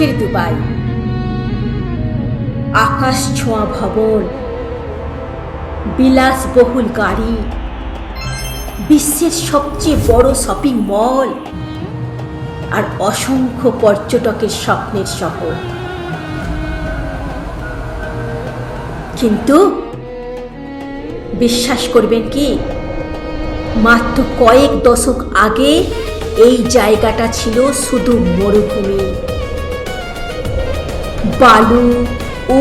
সুখের দুবাই, আকাশ ছোঁয়া ভবন, বিলাসবহুল গাড়ি, বিশ্বের সবচেয়ে বড় শপিং মল আর অসংখ্য পর্যটকের স্বপ্নের শহর। কিন্তু বিশ্বাস করবেন কি, মাত্র কয়েক দশক আগে এই জায়গাটা ছিল শুধু মরুভূমি, বালু,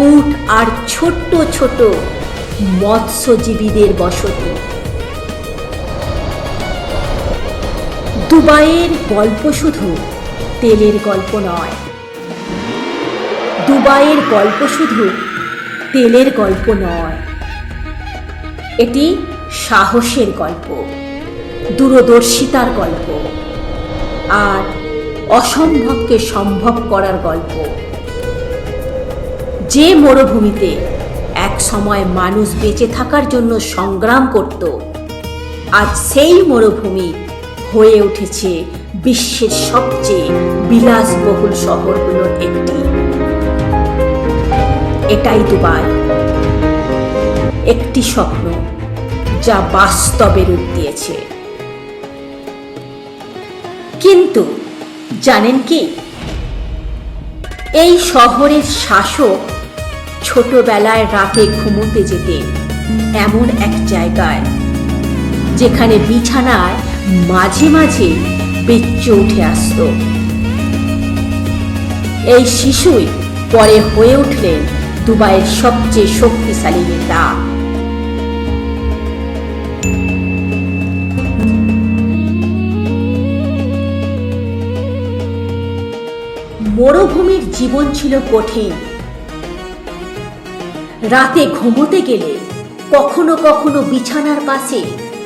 উট আর ছোট্ট ছোট মৎস্যজীবীদের বসতি। দুবাইয়ের গল্প শুধু তেলের গল্প নয়, দুবাইয়ের গল্প শুধু তেলের গল্প নয়, এটি সাহসের গল্প, দূরদর্শিতার গল্প আর অসম্ভবকে সম্ভব করার গল্প। যে মরুভূমিতে এক সময় মানুষ বেঁচে থাকার জন্য সংগ্রাম করত, আজ সেই মরুভূমি হয়ে উঠেছে বিশ্বের সবচেয়ে বিলাসবহুল শহরগুলোর একটি। এটাই দুবাই, একটি স্বপ্ন যা বাস্তবে রূপ দিয়েছে। কিন্তু জানেন কি, এই শহরের শাসক ছোটবেলায় রাতে ঘুমোতে যেতেন এমন এক জায়গায়, যেখানে বিছানায় মাঝে মাঝে বেচ্চ উঠে আসত। এই শিশুই পরে হয়ে উঠলেন দুবাইয়ের সবচেয়ে শক্তিশালী নেতা। মরুভূমির জীবন ছিল কঠিন। রাতে ঘুমোতে গেলে কখনো কখনো বিছানার পাশে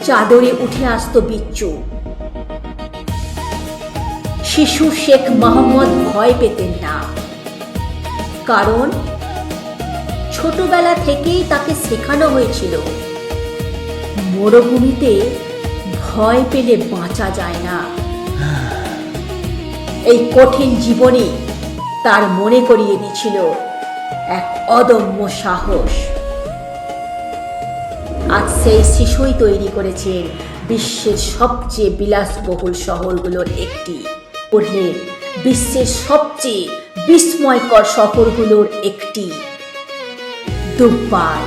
চাদরে উঠে আসত বিচ্ছু। শিশু শেখ মোহাম্মদ ভয় পেতেন না, কারণ ছোটবেলা থেকেই তাকে শেখানো হয়েছিল মরুভূমিতে ভয় পেলে বাঁচা যায় না। এই কঠিন জীবনে তার মনে করিয়ে দিয়েছিল এক অদম্য সাহস। আজ সেই শিশুই তৈরি করেছেন বিশ্বের সবচেয়ে বিলাসবহুল শহরগুলোর একটি, বললেন বিশ্বের সবচেয়ে বিস্ময়কর শহরগুলোর একটি, দুবাই।